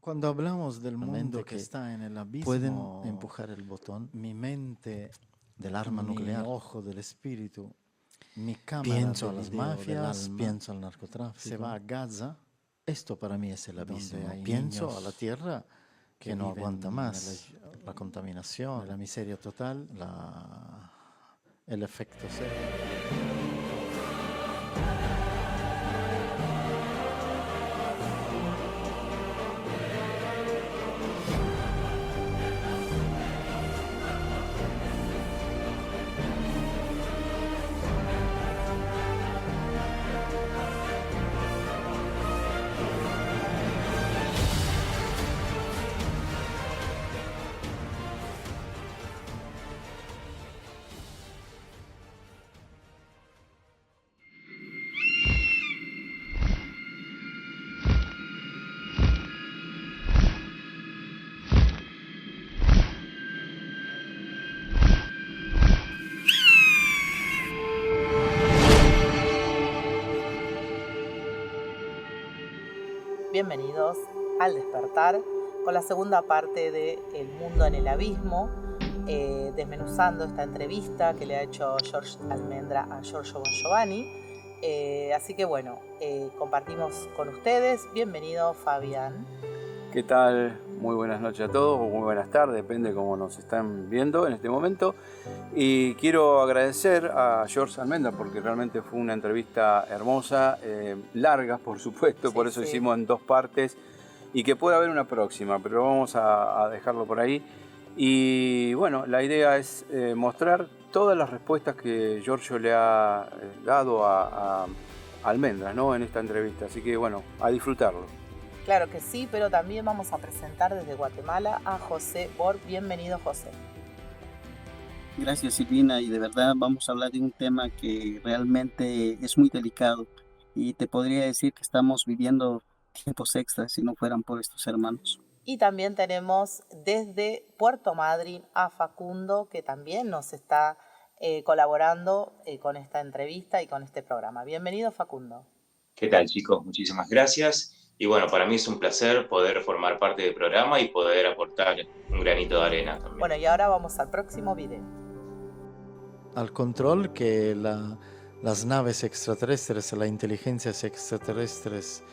Cuando hablamos del mundo que que está en el pueden abismo, empujar el botón mi mente, del arma mi nuclear. ojo del espíritu, mi cámara Pienso de a las video del mafias, alma pienso al se narcotráfico. va a Gaza, Esto para mí es el donde abismo. hay Pienso a la niños tierra que no aguanta viven más la en la contaminación, miseria total, el efecto cero. Bienvenidos al Despertar con la segunda parte de El Mundo en el Abismo, desmenuzando esta entrevista que le ha hecho George Almendra a Giorgio Bon Giovanni. Así que bueno, compartimos con ustedes. Bienvenido, Fabián. ¿Qué tal? Muy buenas noches a todos, o muy buenas tardes, depende de cómo nos están viendo en este momento. Y quiero agradecer a George Almendra porque realmente fue una entrevista hermosa, larga por supuesto, por eso hicimos en 2 partes y que puede haber una próxima, pero vamos a dejarlo por ahí. Y bueno, la idea es mostrar todas las respuestas que Giorgio le ha dado a Almendra, ¿no?, en esta entrevista, así que bueno, a disfrutarlo. Claro que sí, pero también vamos a presentar desde Guatemala a José Bor. Bienvenido, José. Gracias, Silvina, y de verdad vamos a hablar de un tema que realmente es muy delicado y te podría decir que estamos viviendo tiempos extras si no fueran por estos hermanos. Y también tenemos desde Puerto Madryn a Facundo, que también nos está colaborando con esta entrevista y con este programa. Bienvenido, Facundo. ¿Qué tal, chicos? Muchísimas gracias. Y bueno, para mí es un placer poder formar parte del programa y poder aportar un granito de arena también. Bueno, y ahora vamos al próximo video. Al control que las naves extraterrestres, las inteligencias extraterrestres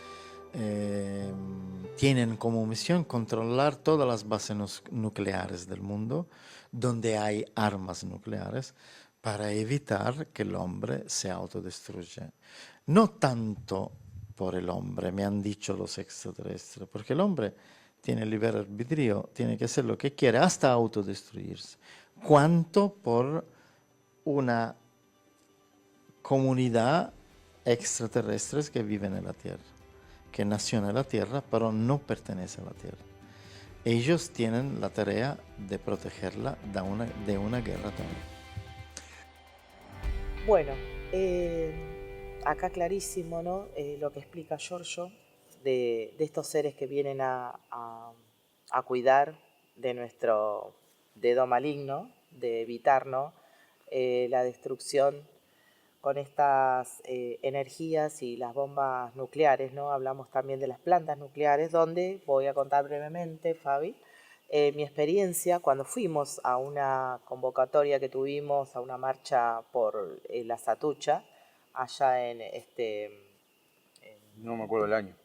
tienen como misión controlar todas las bases nucleares del mundo donde hay armas nucleares para evitar que el hombre se autodestruya. No tanto por el hombre, me han dicho los extraterrestres, porque el hombre tiene libre albedrío, tiene que hacer lo que quiere hasta autodestruirse, cuanto por una comunidad extraterrestres que viven en la Tierra, que nació en la Tierra, pero no pertenece a la Tierra. Ellos tienen la tarea de protegerla de una guerra también. Bueno, acá clarísimo, ¿no? Lo que explica Giorgio de estos seres que vienen a cuidar de nuestro dedo maligno, de evitarnos la destrucción con estas energías y las bombas nucleares, ¿no? Hablamos también de las plantas nucleares, donde voy a contar brevemente, Fabi, mi experiencia cuando fuimos a una convocatoria que tuvimos, a una marcha por la Satucha, allá en No me acuerdo el año.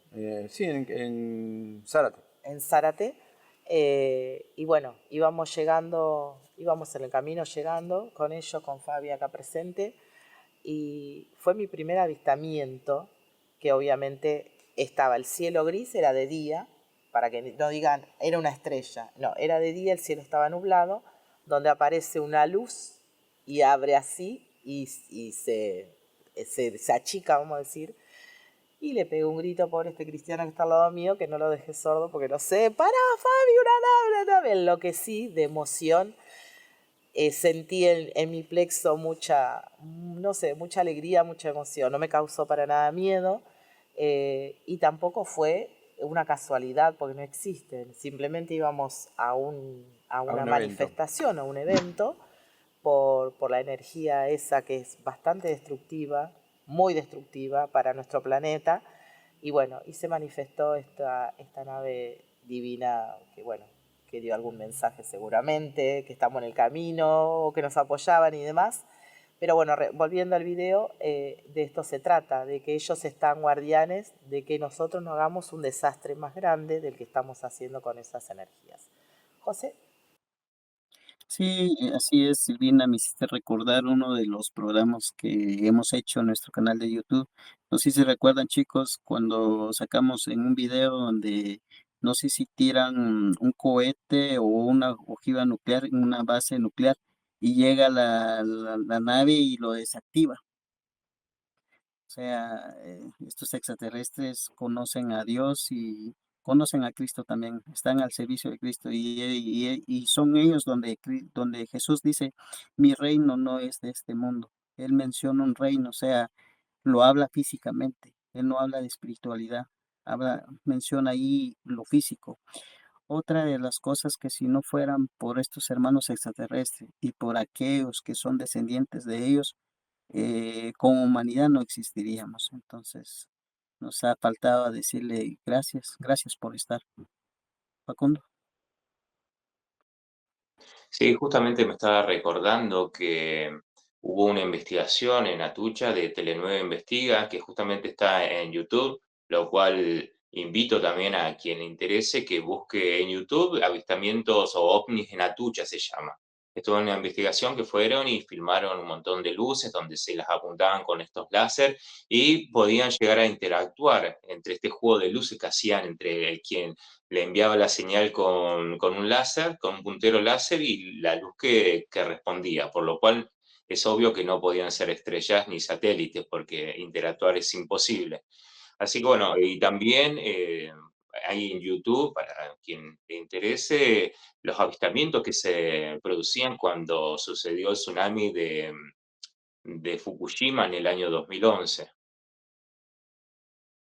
Sí, en Zárate. En Zárate. Y bueno, íbamos en el camino llegando con ellos, con Fabi acá presente, y fue mi primer avistamiento, que obviamente estaba el cielo gris, era de día, para que no digan, era una estrella, no, era de día, el cielo estaba nublado, donde aparece una luz y abre así y se achica, vamos a decir, y le pegué un grito por este cristiano que está al lado mío, que no lo dejé sordo porque no sé, ¡pará, Fabi, una nave! Enloquecí de emoción. Sentí en mi plexo mucha alegría, mucha emoción. No me causó para nada miedo y tampoco fue una casualidad porque no existen. Simplemente íbamos a una manifestación, a un evento, por la energía esa que es bastante destructiva, muy destructiva para nuestro planeta. Y bueno, y se manifestó esta nave divina, que bueno, que dio algún mensaje seguramente, que estamos en el camino, o que nos apoyaban y demás. Pero bueno, volviendo al video, de esto se trata, de que ellos están guardianes, de que nosotros no hagamos un desastre más grande del que estamos haciendo con esas energías. José. Sí, así es, Silvina, me hiciste recordar uno de los programas que hemos hecho en nuestro canal de YouTube. No sé si recuerdan, chicos, cuando sacamos en un video donde no sé si tiran un cohete o una ojiva nuclear en una base nuclear y llega la nave y lo desactiva. O sea, estos extraterrestres conocen a Dios y conocen a Cristo también, están al servicio de Cristo y son ellos donde Jesús dice, mi reino no es de este mundo. Él menciona un reino, o sea, lo habla físicamente, él no habla de espiritualidad, menciona ahí lo físico. Otra de las cosas que si no fueran por estos hermanos extraterrestres y por aquellos que son descendientes de ellos, como humanidad no existiríamos. Entonces, nos ha faltado decirle gracias, gracias por estar. Facundo. Sí, justamente me estaba recordando que hubo una investigación en Atucha de Tele9 Investiga, que justamente está en YouTube, lo cual invito también a quien le interese que busque en YouTube avistamientos o ovnis en Atucha se llama. Esto es una investigación que fueron y filmaron un montón de luces donde se las apuntaban con estos láser y podían llegar a interactuar entre este juego de luces que hacían entre el quien le enviaba la señal con un láser, con un puntero láser y la luz que respondía, por lo cual es obvio que no podían ser estrellas ni satélites porque interactuar es imposible. Así que bueno, y también hay en YouTube, para quien le interese, los avistamientos que se producían cuando sucedió el tsunami de Fukushima en el año 2011.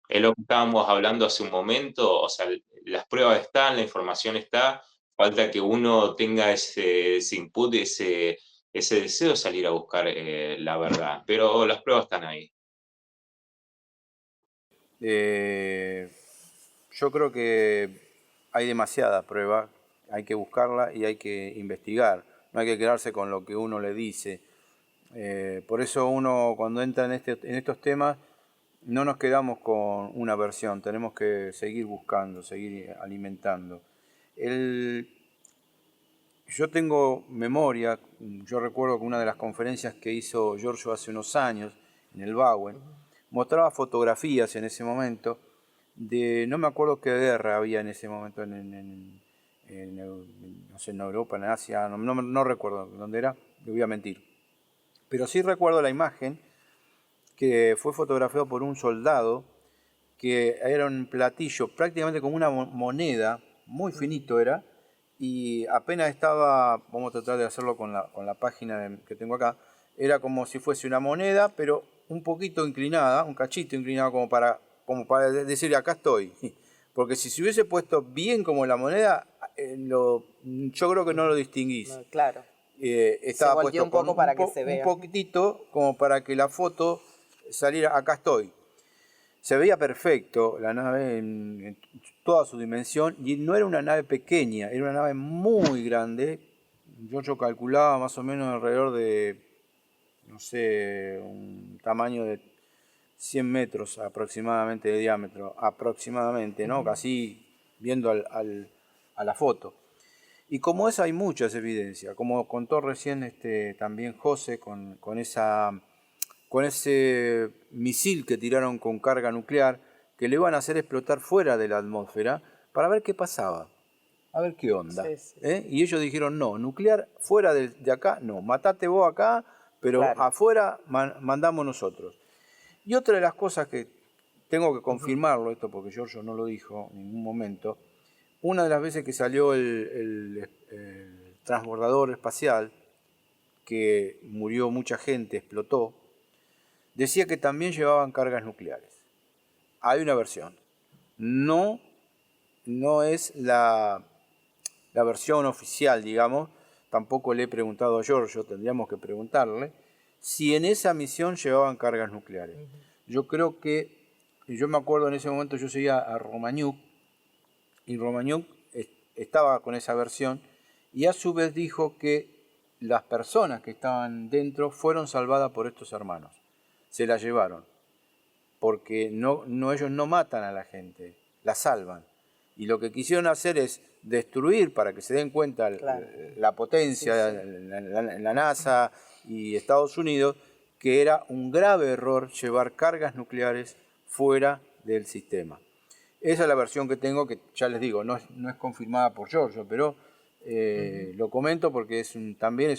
Es lo que estábamos hablando hace un momento, o sea, las pruebas están, la información está, falta que uno tenga ese input, ese deseo de salir a buscar la verdad, pero las pruebas están ahí. Yo creo que hay demasiada prueba, hay que buscarla y hay que investigar, no hay que quedarse con lo que uno le dice. Por eso uno cuando entra en estos temas no nos quedamos con una versión, tenemos que seguir buscando, seguir alimentando. Yo tengo memoria, yo recuerdo que una de las conferencias que hizo Giorgio hace unos años en el Bauen, mostraba fotografías en ese momento de, no me acuerdo qué guerra había en ese momento no sé, en Europa, en Asia, no recuerdo dónde era, le voy a mentir. Pero sí recuerdo la imagen que fue fotografiado por un soldado que era un platillo prácticamente como una moneda, muy finito era, y apenas estaba, vamos a tratar de hacerlo con la página que tengo acá, era como si fuese una moneda, pero un poquito inclinada, un cachito inclinado como para decir acá estoy. Porque si se hubiese puesto bien como la moneda, yo creo que no lo distinguís. No, claro. Estaba se puesto un poco para que se vea. Un poquitito como para que la foto saliera, acá estoy. Se veía perfecto la nave en toda su dimensión y no era una nave pequeña, era una nave muy grande. Yo calculaba más o menos alrededor de, no sé, un tamaño de 100 metros aproximadamente de diámetro, aproximadamente, ¿no? Casi viendo a la foto. Y como esa hay muchas evidencias, como contó recién también José con ese misil que tiraron con carga nuclear, que le iban a hacer explotar fuera de la atmósfera para ver qué pasaba, a ver qué onda. Sí, sí. Y ellos dijeron, no, nuclear fuera de acá, no, matate vos acá, pero claro. afuera mandamos nosotros. Y otra de las cosas que tengo que confirmarlo, esto porque Giorgio no lo dijo en ningún momento, una de las veces que salió el transbordador espacial, que murió mucha gente, explotó, decía que también llevaban cargas nucleares. Hay una versión. No es la versión oficial, digamos. Tampoco le he preguntado a Giorgio, tendríamos que preguntarle, si en esa misión llevaban cargas nucleares. Yo creo que, yo me acuerdo en ese momento, yo seguía a Romaniuk, y Romaniuk estaba con esa versión, y a su vez dijo que las personas que estaban dentro fueron salvadas por estos hermanos. Se la llevaron, porque ellos no matan a la gente, la salvan. Y lo que quisieron hacer es destruir, para que se den cuenta Claro. la potencia, Sí, sí. la NASA y Estados Unidos, que era un grave error llevar cargas nucleares fuera del sistema. Esa es la versión que tengo, que ya les digo, no es confirmada por Giorgio, pero lo comento porque también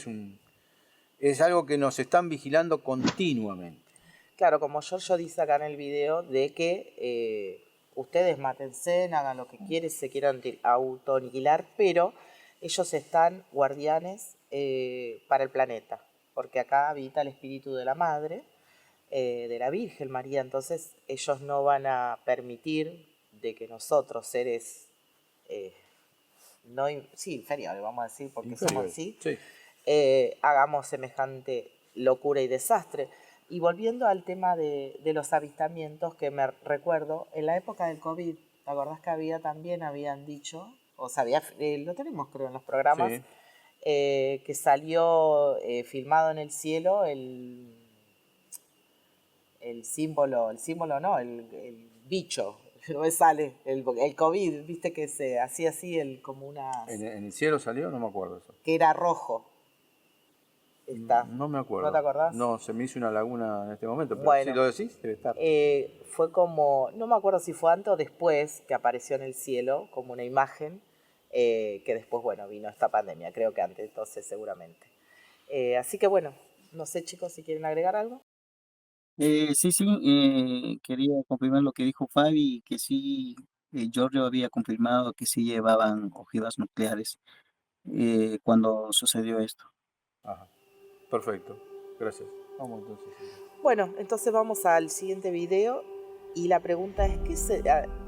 es algo que nos están vigilando continuamente. Claro, como Giorgio dice acá en el video, de que ustedes mátense, hagan lo que quieren, se quieran autoaniquilar, pero ellos están guardianes para el planeta, porque acá habita el espíritu de la Madre, de la Virgen María, entonces ellos no van a permitir de que nosotros, seres inferiores, vamos a decir, porque somos así, Sí. hagamos semejante locura y desastre. Y volviendo al tema de los avistamientos, que me recuerdo, en la época del COVID, ¿te acordás que habían dicho, o sea, lo tenemos creo en los programas, Sí. Que salió filmado en el cielo el símbolo no, el bicho, no me sale, el COVID, viste que se hacía así, como una... ¿En el cielo salió? No me acuerdo eso. que era rojo. Está. No me acuerdo. ¿No te acordás? No, se me hizo una laguna en este momento, pero Bueno. si lo decís, debe estar. Fue como, no me acuerdo si fue antes o después que apareció en el cielo, como una imagen, que después, bueno, vino esta pandemia, creo que antes, entonces seguramente. Así que bueno, no sé chicos si quieren agregar algo. Sí, quería confirmar lo que dijo Fabi, que sí, Giorgio había confirmado que sí llevaban ojivas nucleares cuando sucedió esto. Ajá. Perfecto. Gracias. Vamos entonces. Bueno, entonces vamos al siguiente video y la pregunta es,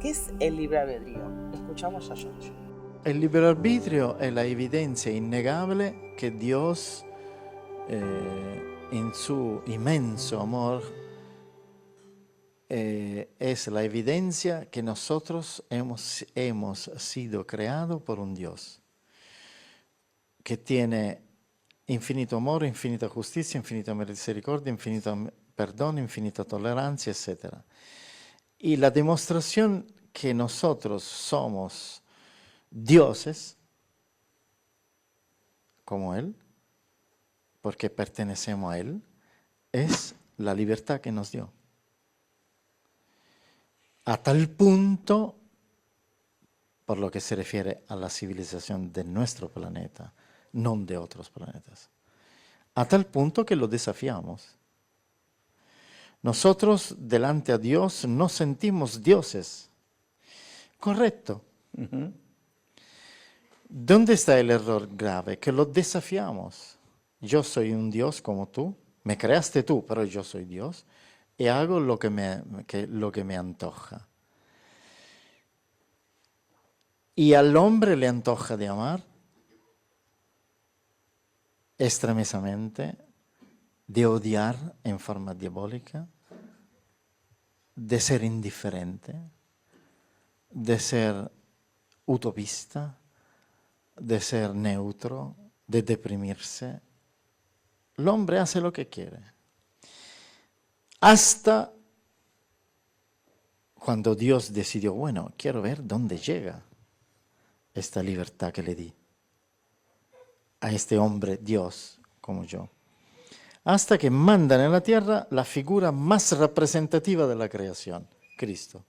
¿qué es el libre albedrío? Escuchamos a Giorgio. El libero arbitrio è la evidencia innegable que Dios, en su inmenso amor, es la evidencia que nosotros hemos sido creados por un Dios que tiene infinito amor, infinita justicia, infinita misericordia, infinito perdón, infinita tolerancia, etc. Y la demostración que nosotros somos dioses, como Él, porque pertenecemos a Él, es la libertad que nos dio. A tal punto, por lo que se refiere a la civilización de nuestro planeta, no de otros planetas, a tal punto que lo desafiamos. Nosotros delante a Dios nos sentimos dioses. Correcto. Uh-huh. ¿Dónde está el error grave? Que lo desafiamos. Yo soy un Dios como tú, me creaste tú, pero yo soy Dios, y hago lo que me antoja. Y al hombre le antoja de amar extremamente, de odiar en forma diabólica, de ser indiferente, de ser utopista, de ser neutro, de deprimirse. El hombre hace lo que quiere. Hasta cuando Dios decidió, bueno, quiero ver dónde llega esta libertad que le di a este hombre Dios como yo. Hasta que mandan en la tierra la figura más representativa de la creación, Cristo.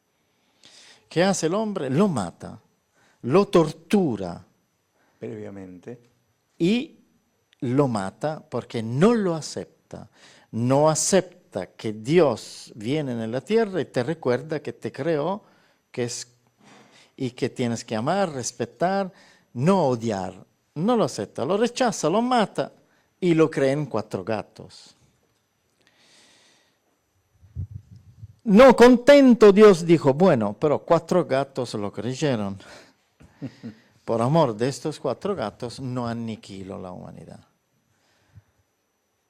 ¿Qué hace el hombre? Lo mata, lo tortura. Previamente. Y lo mata porque no lo acepta. No acepta que Dios viene en la tierra y te recuerda que te creó y que tienes que amar, respetar, no odiar. No lo acepta, lo rechaza, lo mata y lo creen 4 gatos. No contento, Dios dijo, bueno, pero 4 gatos lo creyeron. Por amor de estos 4 gatos no aniquilo la humanidad.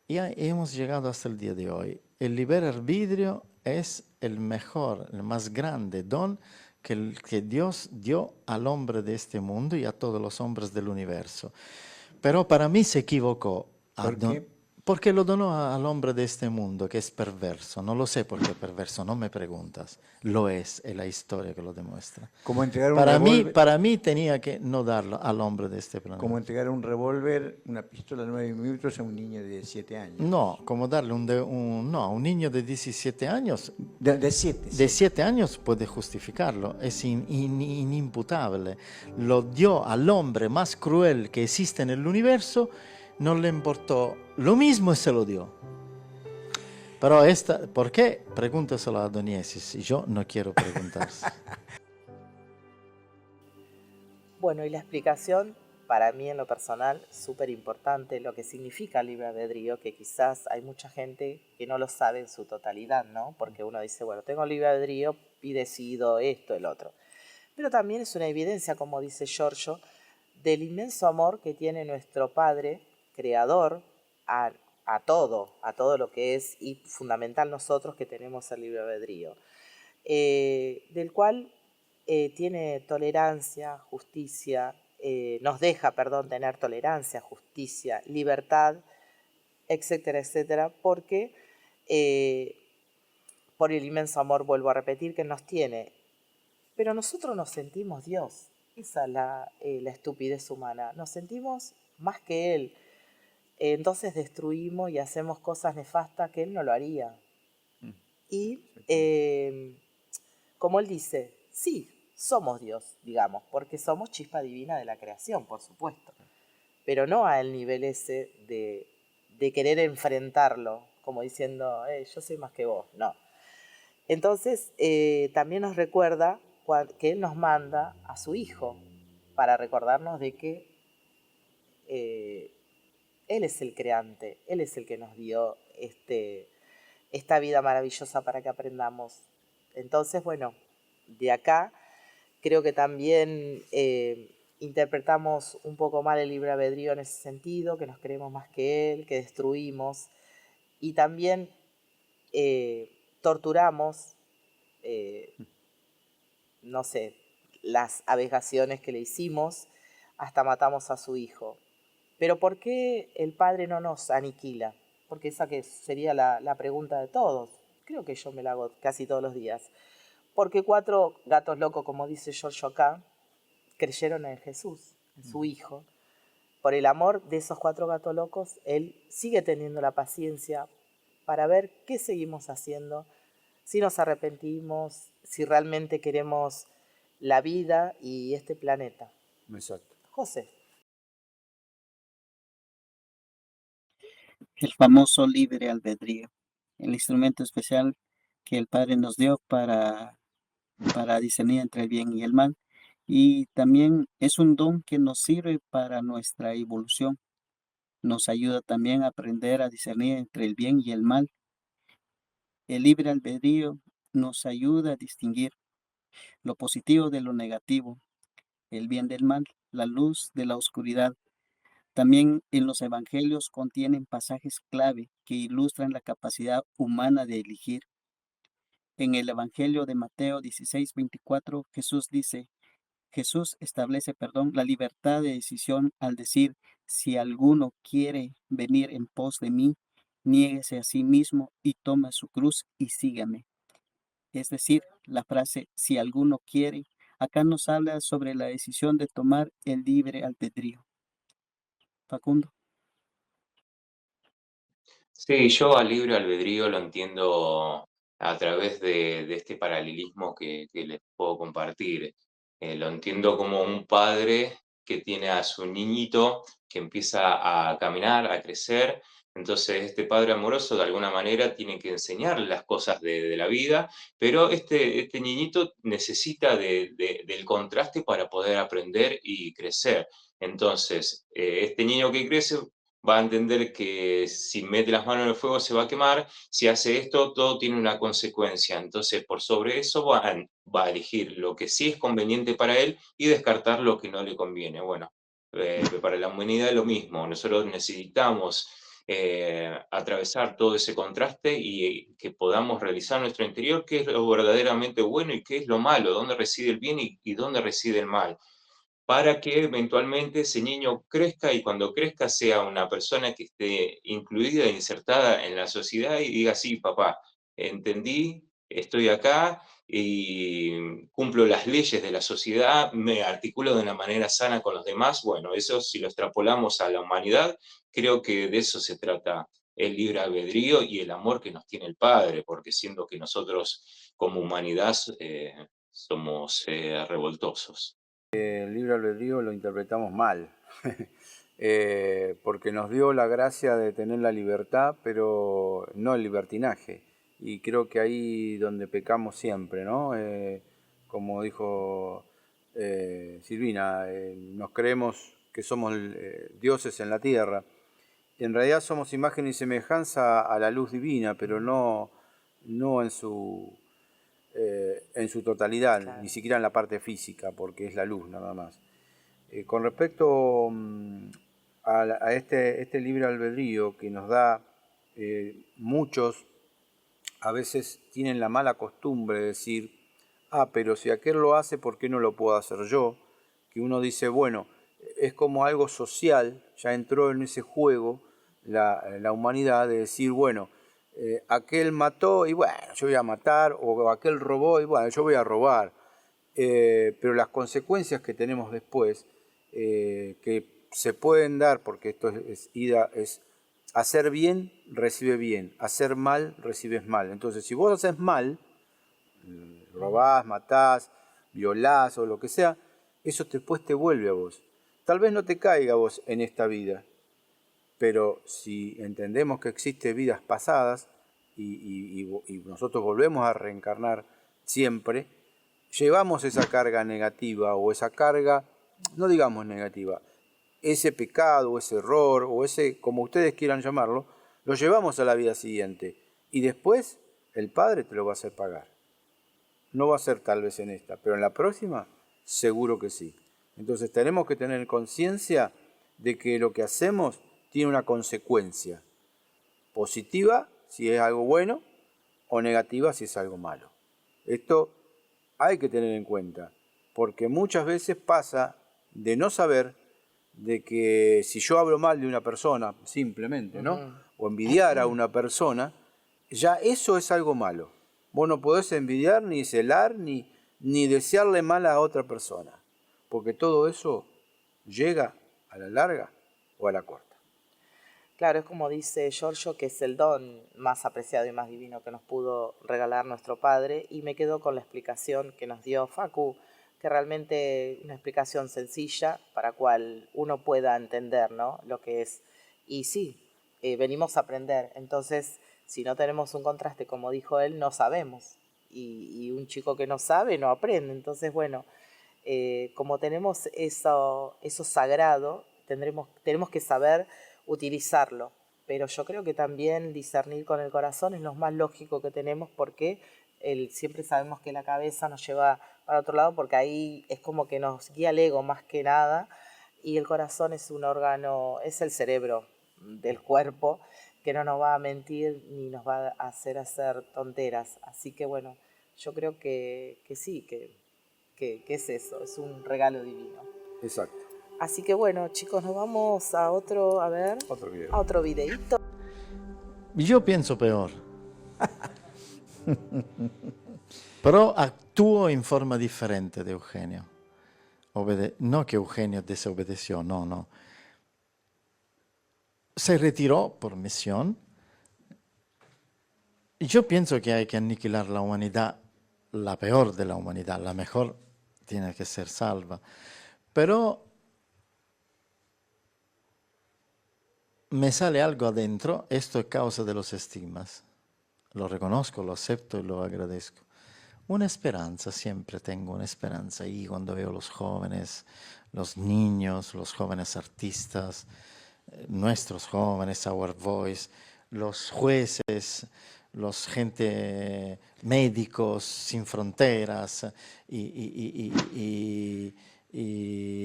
Y hemos llegado hasta el día de hoy. El libre arbitrio es el mejor, el más grande don que Dios dio al hombre de este mundo y a todos los hombres del universo. Pero para mí se equivocó. ¿Por qué? Porque lo donó al hombre de este mundo, que es perverso. No lo sé por qué es perverso, no me preguntas. Lo es la historia que lo demuestra. Como entregar un revólver, Para mí tenía que no darlo al hombre de este planeta. como entregar un revólver, una pistola de 9 minutos a un niño de 7 años. No, como darle a un niño de 17 años. De 7. De 7 años puede justificarlo, es inimputable. Lo dio al hombre más cruel que existe en el universo, no le importó lo mismo y se lo dio. Pero ¿por qué? Pregúntaselo a Doniesis, yo no quiero preguntar. Bueno, y la explicación, para mí en lo personal, súper importante, lo que significa el libre albedrío, que quizás hay mucha gente que no lo sabe en su totalidad, ¿no? Porque uno dice, bueno, tengo libre albedrío y decido esto, el otro. Pero también es una evidencia, como dice Giorgio, del inmenso amor que tiene nuestro Padre, Creador, a todo lo que es, y fundamental nosotros que tenemos el libre albedrío, del cual tiene tolerancia, justicia, nos deja, tener tolerancia, justicia, libertad, etcétera, etcétera, porque por el inmenso amor, vuelvo a repetir, que nos tiene. Pero nosotros nos sentimos Dios. Esa es la estupidez humana. Nos sentimos más que Él. Entonces destruimos y hacemos cosas nefastas que Él no lo haría. Y como Él dice, sí, somos Dios, digamos, porque somos chispa divina de la creación, por supuesto. Pero no al nivel ese de querer enfrentarlo, como diciendo, yo soy más que vos. No. Entonces, también nos recuerda que Él nos manda a su Hijo para recordarnos de que Él es el creante, Él es el que nos dio esta vida maravillosa para que aprendamos. Entonces, bueno, de acá creo que también interpretamos un poco mal el libre albedrío en ese sentido, que nos creemos más que Él, que destruimos y también torturamos, no sé, las abejaciones que le hicimos, hasta matamos a su hijo. Pero ¿por qué el Padre no nos aniquila? Porque esa que sería la pregunta de todos. Creo que yo me la hago casi todos los días. Porque 4 gatos locos, como dice Giorgio acá, creyeron en Jesús, en su Hijo. Por el amor de esos 4 gatos locos, Él sigue teniendo la paciencia para ver qué seguimos haciendo, si nos arrepentimos, si realmente queremos la vida y este planeta. Exacto. José. El famoso libre albedrío, el instrumento especial que el Padre nos dio para discernir entre el bien y el mal. Y también es un don que nos sirve para nuestra evolución. Nos ayuda también a aprender a discernir entre el bien y el mal. El libre albedrío nos ayuda a distinguir lo positivo de lo negativo, el bien del mal, la luz de la oscuridad. También en los evangelios contienen pasajes clave que ilustran la capacidad humana de elegir. En el Evangelio de Mateo 16:24, Jesús establece, la libertad de decisión al decir, si alguno quiere venir en pos de mí, niéguese a sí mismo y toma su cruz y sígame. Es decir, la frase, si alguno quiere, acá nos habla sobre la decisión de tomar el libre albedrío. Facundo. Sí, yo al libre albedrío lo entiendo a través de este paralelismo que les puedo compartir. Lo entiendo como un padre que tiene a su niñito que empieza a caminar, a crecer. Entonces, este padre amoroso de alguna manera tiene que enseñarle las cosas de la vida, pero este niñito necesita del contraste para poder aprender y crecer. Entonces, este niño que crece va a entender que si mete las manos en el fuego se va a quemar, si hace esto, todo tiene una consecuencia. Entonces, por sobre eso va a elegir lo que sí es conveniente para él y descartar lo que no le conviene. Bueno, para la humanidad es lo mismo. Nosotros necesitamos atravesar todo ese contraste y que podamos realizar nuestro interior, qué es lo verdaderamente bueno y qué es lo malo, dónde reside el bien y dónde reside el mal, para que eventualmente ese niño crezca y cuando crezca sea una persona que esté incluida e insertada en la sociedad y diga, sí, papá, entendí, estoy acá y cumplo las leyes de la sociedad, me articulo de una manera sana con los demás. Bueno, eso si lo extrapolamos a la humanidad, creo que de eso se trata el libre albedrío y el amor que nos tiene el Padre, porque siendo que nosotros como humanidad somos revoltosos. El libre albedrío lo interpretamos mal, porque nos dio la gracia de tener la libertad, pero no el libertinaje. Y creo que ahí donde pecamos siempre, ¿no? Como dijo Silvina, nos creemos que somos dioses en la tierra. En realidad somos imagen y semejanza a la luz divina, pero no en su totalidad, Claro. ni siquiera en la parte física, porque es la luz nada más. Con respecto a este libre albedrío que nos da, muchos a veces tienen la mala costumbre de decir, pero si aquel lo hace, ¿por qué no lo puedo hacer yo? Que uno dice, bueno, es como algo social, ya entró en ese juego la humanidad de decir, bueno, aquel mató y bueno, yo voy a matar, o aquel robó y bueno, yo voy a robar. Pero las consecuencias que tenemos después, que se pueden dar, porque esto es hacer bien, recibe bien, hacer mal, recibes mal. Entonces, si vos haces mal, robás, matás, violás o lo que sea, eso después te vuelve a vos. Tal vez no te caiga a vos en esta vida, pero si entendemos que existen vidas pasadas y nosotros volvemos a reencarnar siempre, llevamos esa carga negativa o esa carga, no digamos negativa, ese pecado o ese error o ese, como ustedes quieran llamarlo, lo llevamos a la vida siguiente y después el Padre te lo va a hacer pagar. No va a ser tal vez en esta, pero en la próxima seguro que sí. Entonces tenemos que tener conciencia de que lo que hacemos tiene una consecuencia positiva si es algo bueno o negativa si es algo malo. Esto hay que tener en cuenta, porque muchas veces pasa de no saber de que si yo hablo mal de una persona, simplemente, ¿no? O envidiar a una persona, ya eso es algo malo. Vos no podés envidiar, ni celar, ni desearle mal a otra persona, porque todo eso llega a la larga o a la corta. Claro, es como dice Giorgio, que es el don más apreciado y más divino que nos pudo regalar nuestro Padre, y me quedo con la explicación que nos dio Facu, que realmente una explicación sencilla para cual uno pueda entender, ¿no?, lo que es. Y sí, venimos a aprender, entonces si no tenemos un contraste, como dijo él, no sabemos, y un chico que no sabe no aprende. Entonces, bueno, como tenemos eso sagrado, tenemos que saber utilizarlo, pero yo creo que también discernir con el corazón es lo más lógico que tenemos, porque siempre sabemos que la cabeza nos lleva para otro lado, porque ahí es como que nos guía el ego más que nada, y el corazón es un órgano, es el cerebro del cuerpo, que no nos va a mentir ni nos va a hacer tonteras. Así que bueno, yo creo que sí, que es eso, es un regalo divino. Exacto. Así que bueno, chicos, nos vamos a otro video. A otro videíto. Io penso peor. Però actuo in forma differente di Eugenio. No che Eugenio desobedeció, no. Se retiró por misión. Yo pienso que hay que aniquilar la humanidad, la peor de la humanidad, la mejor tiene que ser salva. Pero me sale algo adentro, esto es causa de los estigmas. Lo reconozco, lo acepto y lo agradezco. Una esperanza, siempre tengo una esperanza ahí cuando veo los jóvenes, los niños, los jóvenes artistas, nuestros jóvenes, Our Voice, los jueces, los gente médicos sin fronteras y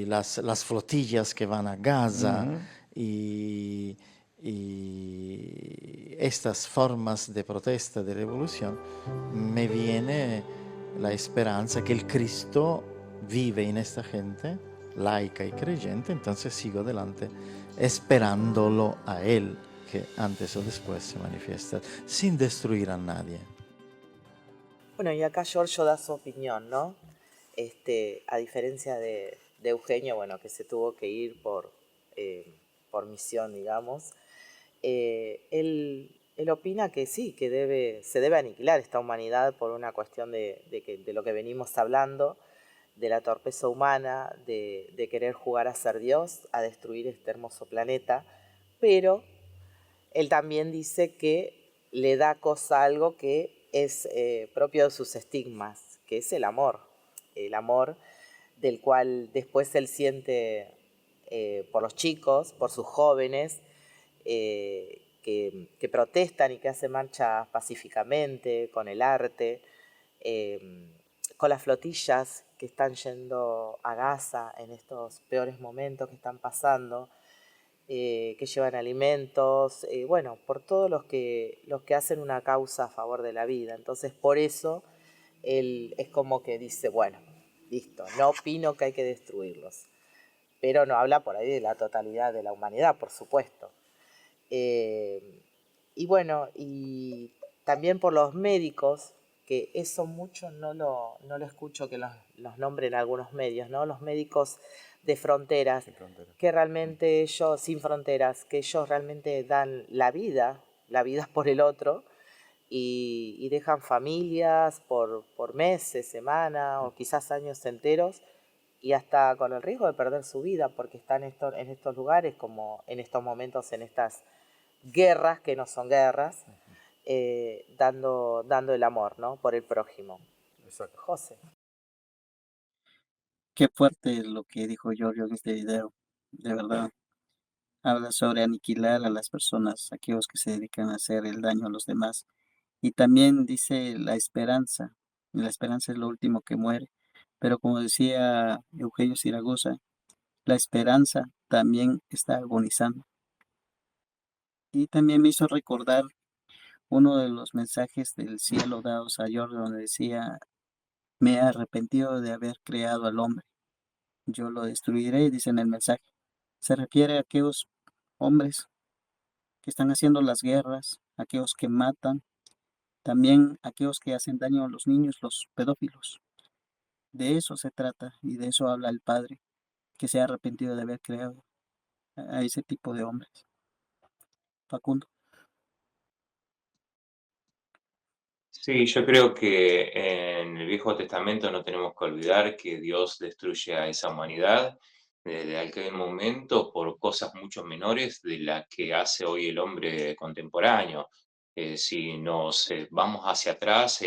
las flotillas que van a Gaza y y estas formas de protesta, de revolución, me viene la esperanza que el Cristo vive en esta gente, laica y creyente, entonces sigo adelante esperándolo a Él, que antes o después se manifiesta, sin destruir a nadie. Bueno, y acá Giorgio da su opinión, ¿no? A diferencia de Eugenio, bueno, que se tuvo que ir por misión, digamos, él opina que sí, que se debe aniquilar esta humanidad por una cuestión de lo que venimos hablando, de la torpeza humana, de querer jugar a ser Dios, a destruir este hermoso planeta, pero él también dice que le da cosa algo que es propio de sus estigmas, que es el amor del cual después él siente por los chicos, por sus jóvenes, que protestan y que hacen marchas pacíficamente, con el arte, con las flotillas que están yendo a Gaza en estos peores momentos que están pasando, que llevan alimentos, bueno, por todos los que hacen una causa a favor de la vida. Entonces, por eso, él es como que dice, bueno, listo, no opino que hay que destruirlos. Pero no habla por ahí de la totalidad de la humanidad, por supuesto. Y bueno, y también por los médicos, que eso mucho no lo escucho que los nombren algunos medios, ¿no? Los médicos de fronteras, que realmente ellos, sin fronteras, que ellos realmente dan la vida por el otro, y dejan familias por meses, semanas o quizás años enteros, y hasta con el riesgo de perder su vida, porque están en estos lugares, como en estos momentos, en estas guerras que no son guerras, dando el amor, ¿no? Por el prójimo. Exacto. José. Qué fuerte lo que dijo Giorgio en este video, de verdad. Habla sobre aniquilar a las personas, aquellos que se dedican a hacer el daño a los demás. Y también dice la esperanza es lo último que muere. Pero como decía Eugenio Zaragoza, la esperanza también está agonizando. Y también me hizo recordar uno de los mensajes del cielo dados a Giorgio, donde decía, me he arrepentido de haber creado al hombre. Yo lo destruiré, dice en el mensaje. Se refiere a aquellos hombres que están haciendo las guerras, aquellos que matan, también aquellos que hacen daño a los niños, los pedófilos. De eso se trata y de eso habla el Padre, que se ha arrepentido de haber creado a ese tipo de hombres. Facundo. Sí, yo creo que en el Viejo Testamento no tenemos que olvidar que Dios destruye a esa humanidad desde aquel momento por cosas mucho menores de las que hace hoy el hombre contemporáneo. Si nos vamos hacia atrás,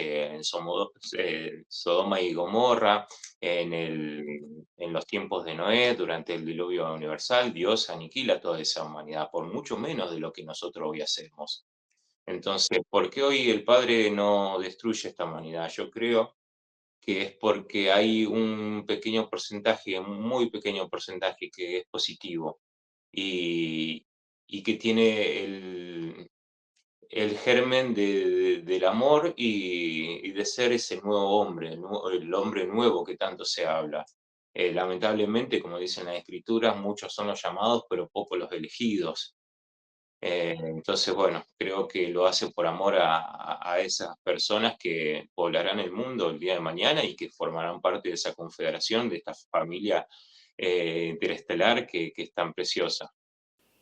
Sodoma y Gomorra, en los tiempos de Noé, durante el diluvio universal, Dios aniquila toda esa humanidad por mucho menos de lo que nosotros hoy hacemos. Entonces, ¿por qué hoy el Padre no destruye esta humanidad? Yo creo que es porque hay un pequeño porcentaje, un muy pequeño porcentaje que es positivo y, y que tiene el germen del amor y de ser ese nuevo hombre, el hombre nuevo que tanto se habla. Lamentablemente, como dicen las escrituras, muchos son los llamados, pero pocos los elegidos. Entonces, bueno, creo que lo hace por amor a esas personas que poblarán el mundo el día de mañana y que formarán parte de esa confederación, de esta familia interestelar que es tan preciosa.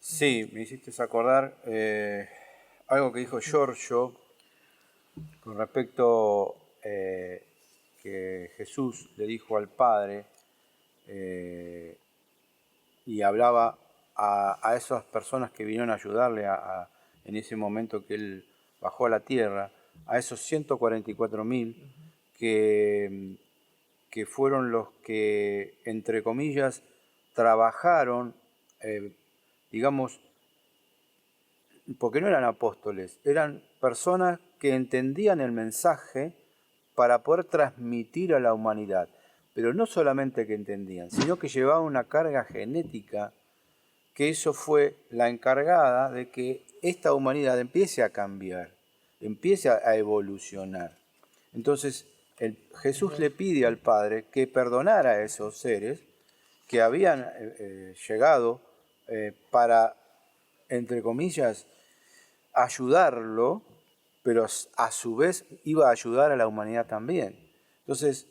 Sí, me hiciste acordar algo que dijo Giorgio con respecto que Jesús le dijo al Padre y hablaba a esas personas que vinieron a ayudarle en ese momento que él bajó a la tierra, a esos 144.000 que fueron los que, entre comillas, trabajaron, digamos, porque no eran apóstoles, eran personas que entendían el mensaje para poder transmitir a la humanidad. Pero no solamente que entendían, sino que llevaban una carga genética que eso fue la encargada de que esta humanidad empiece a cambiar, empiece a evolucionar. Entonces, Jesús le pide al Padre que perdonara a esos seres que habían llegado para, entre comillas, ayudarlo, pero a su vez iba a ayudar a la humanidad también. Entonces,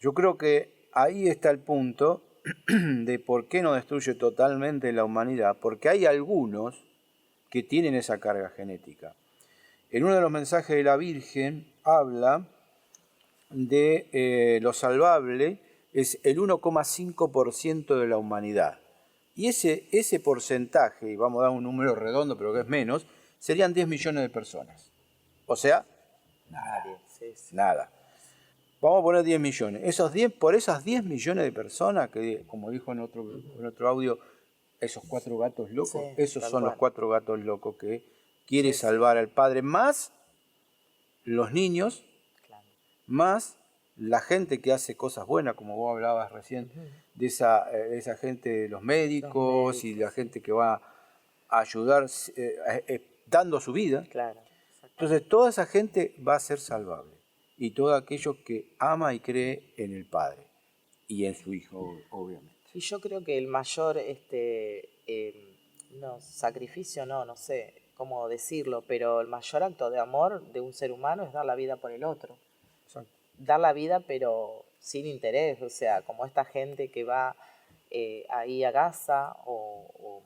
yo creo que ahí está el punto de por qué no destruye totalmente la humanidad, porque hay algunos que tienen esa carga genética. En uno de los mensajes de la Virgen habla de lo salvable es el 1,5% de la humanidad. Y ese porcentaje, y vamos a dar un número redondo, pero que es menos, serían 10 millones de personas. O sea, nada. Vamos a poner 10 millones. Por esas 10 millones de personas, que como dijo en otro audio, esos 4 gatos locos, esos son los 4 gatos locos que quiere salvar al Padre, más los niños, más la gente que hace cosas buenas, como vos hablabas recién, de esa gente, los médicos y la gente que va a ayudar dando su vida. Claro. Entonces toda esa gente va a ser salvable. Y todo aquello que ama y cree en el Padre y en su Hijo, obviamente. Y yo creo que el mayor sacrificio, no sé cómo decirlo, pero el mayor acto de amor de un ser humano es dar la vida por el otro. Exacto. Dar la vida pero sin interés, o sea, como esta gente que va ahí a Gaza o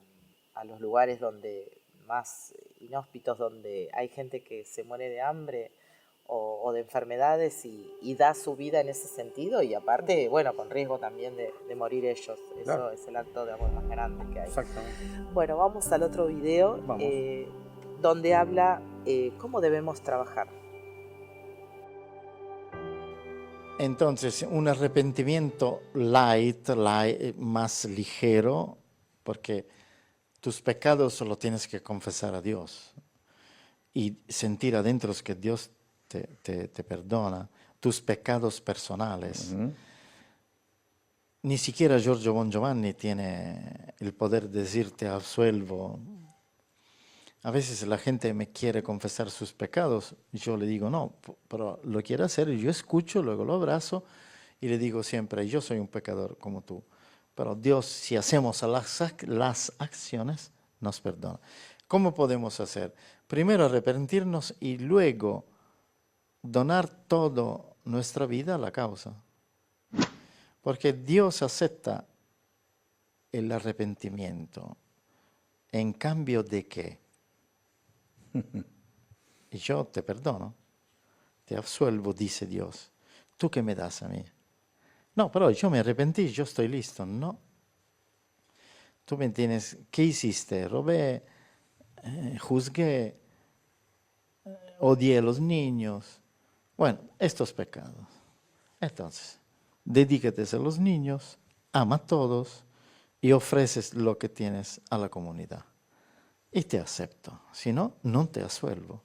a los lugares donde más inhóspitos, donde hay gente que se muere de hambre o de enfermedades y da su vida en ese sentido, y aparte, bueno, con riesgo también de morir ellos. Eso Claro. es el acto de amor más grande que hay. Exactamente. Bueno, vamos al otro video donde habla cómo debemos trabajar. Entonces, un arrepentimiento light, más ligero, porque tus pecados los tienes que confesar a Dios y sentir adentro que Dios te perdona, tus pecados personales. Ni siquiera Giorgio Bon Giovanni tiene el poder de decirte absuelvo. A veces la gente me quiere confesar sus pecados y yo le digo no, pero lo quiere hacer, yo escucho, luego lo abrazo y le digo siempre, yo soy un pecador como tú. Pero Dios, si hacemos las acciones, nos perdona. ¿Cómo podemos hacer? Primero arrepentirnos y luego donar toda nuestra vida a la causa. Porque Dios acepta el arrepentimiento. ¿En cambio de qué? Y yo te perdono, te absuelvo, dice Dios. ¿Tú qué me das a mí? No, pero yo me arrepentí, yo estoy listo. No. Tú me tienes, ¿qué hiciste? Robé, juzgué, odié a los niños. Bueno, estos pecados. Entonces, dedícate a los niños, ama a todos y ofreces lo que tienes a la comunidad. Y te acepto, si no, no te absuelvo.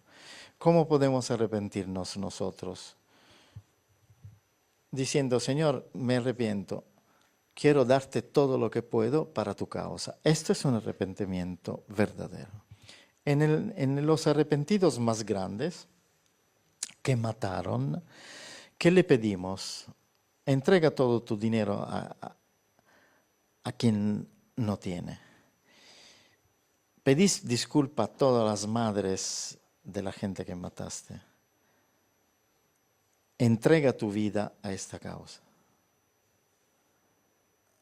¿Cómo podemos arrepentirnos nosotros? Diciendo, Señor, me arrepiento, quiero darte todo lo que puedo para tu causa. Esto es un arrepentimiento verdadero. En los arrepentidos más grandes, que mataron, ¿qué le pedimos? Entrega todo tu dinero a quien no tiene. Pedís disculpa a todas las madres de la gente que mataste. Entrega tu vida a esta causa.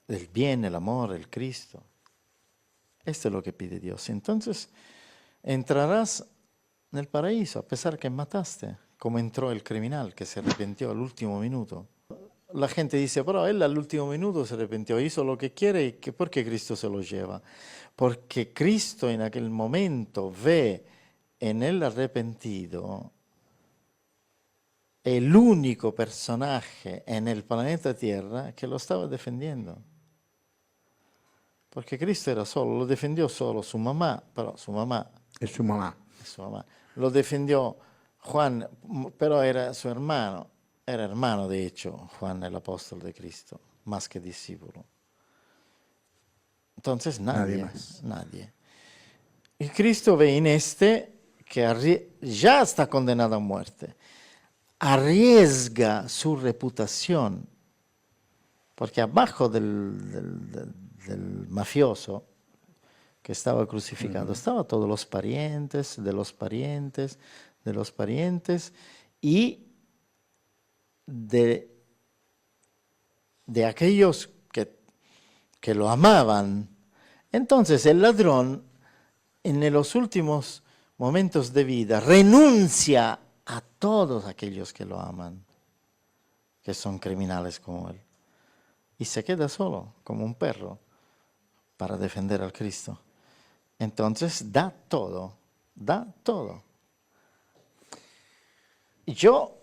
El bien, el amor, el Cristo. Esto es lo que pide Dios. Entonces, entrarás en el paraíso a pesar que mataste, como entró el criminal que se arrepintió al último minuto. La gente dice, pero él al último minuto se arrepintió, hizo lo que quiere, y ¿por qué Cristo se lo lleva? Porque Cristo en aquel momento ve en el arrepentido el único personaje en el planeta Tierra que lo estaba defendiendo. Porque Cristo era solo, lo defendió solo su mamá, pero su mamá Es su mamá. es su mamá. Lo defendió Juan, pero era su hermano. Era hermano, de hecho, Juan el apóstol de Cristo, más que discípulo. Entonces Nadie nadie, más. nadie. Y Cristo ve en este que ya está condenado a muerte, arriesga su reputación, porque abajo del mafioso que estaba crucificado estaban todos los parientes, de los parientes, de los parientes y de aquellos que lo amaban. Entonces el ladrón en los últimos momentos de vida renuncia a todos aquellos que lo aman, que son criminales como él, y se queda solo, como un perro, para defender al Cristo. Entonces da todo, da todo. Yo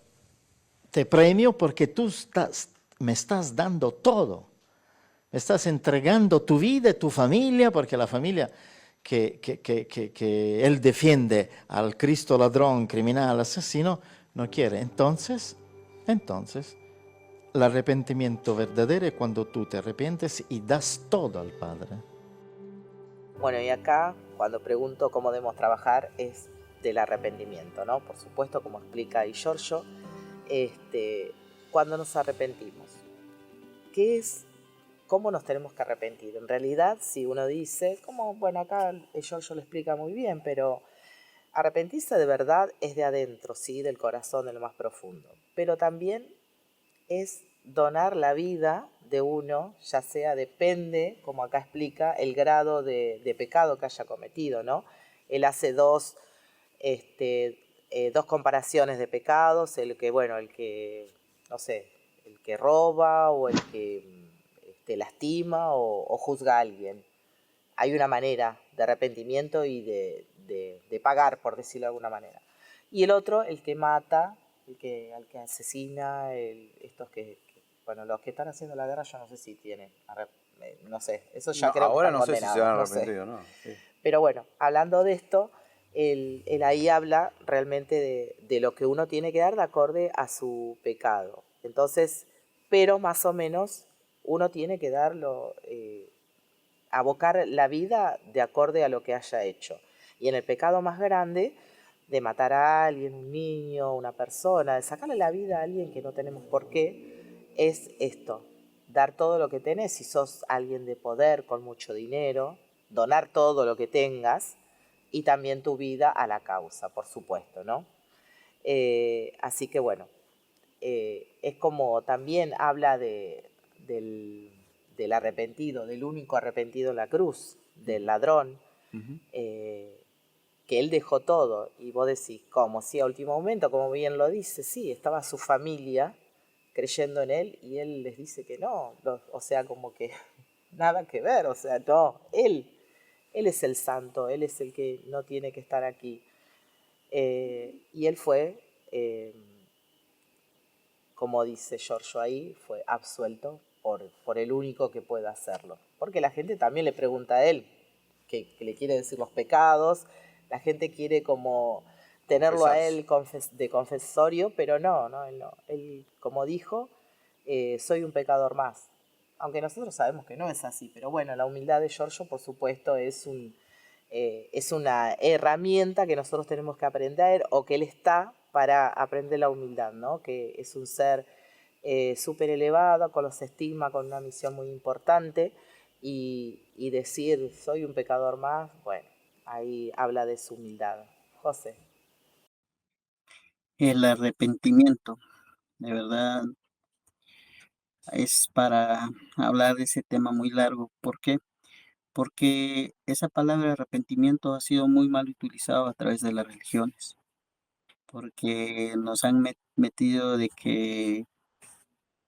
te premio porque tú me estás dando todo. Me estás entregando tu vida, tu familia, porque la familia que él defiende al Cristo ladrón, criminal, asesino, no quiere. Entonces, el arrepentimiento verdadero es cuando tú te arrepientes y das todo al Padre. Bueno, y acá, cuando pregunto cómo debemos trabajar, es del arrepentimiento, ¿no? Por supuesto, como explica ahí Giorgio, cuando nos arrepentimos, ¿qué es? ¿Cómo nos tenemos que arrepentir? En realidad, si uno dice, como, bueno, acá Giorgio lo explica muy bien, pero arrepentirse de verdad es de adentro, ¿sí? Del corazón, de lo más profundo. Pero también es donar la vida de uno, ya sea, depende, como acá explica, el grado de pecado que haya cometido, ¿no? Él hace dos comparaciones de pecados, el que, no sé, el que roba o el que lastima o juzga a alguien. Hay una manera de arrepentimiento y de pagar, por decirlo de alguna manera. Y el otro, el que mata, al que asesina, bueno, los que están haciendo la guerra yo no sé si tienen, no sé, eso ya No, creo que ahora están no sé si se van condenados, no sé. arrepentidos, ¿no? Sí. Pero bueno, hablando de esto, él ahí habla realmente de lo que uno tiene que dar de acorde a su pecado. Entonces, pero más o menos uno tiene que abocar la vida de acorde a lo que haya hecho. Y en el pecado más grande, de matar a alguien, un niño, una persona, de sacarle la vida a alguien que no tenemos por qué, es esto, dar todo lo que tenés. Si sos alguien de poder, con mucho dinero, donar todo lo que tengas y también tu vida a la causa, por supuesto, ¿no? Así que bueno, es como también habla del arrepentido, del único arrepentido en la cruz, del ladrón, que él dejó todo. Y vos decís, ¿cómo? Sí, a último momento, como bien lo dice, sí, estaba su familia creyendo en él y él les dice que no, o sea, como que nada que ver, o sea, no, él es el santo, él es el que no tiene que estar aquí. Y él fue, como dice Giorgio ahí, fue absuelto por el único que pueda hacerlo. Porque la gente también le pregunta a él, que le quiere decir los pecados, la gente quiere como tenerlo a él de confesorio, pero no, él no. Él, como dijo, soy un pecador más. Aunque nosotros sabemos que no es así, pero bueno, la humildad de Giorgio, por supuesto, es una herramienta que nosotros tenemos que aprender, o que él está para aprender la humildad, ¿no? Que es un ser súper elevado, con los estigmas, con una misión muy importante, y decir, soy un pecador más, bueno, ahí habla de su humildad. José. El arrepentimiento, de verdad, es para hablar de ese tema muy largo. ¿Por qué? Porque esa palabra arrepentimiento ha sido muy mal utilizada a través de las religiones, porque nos han metido de que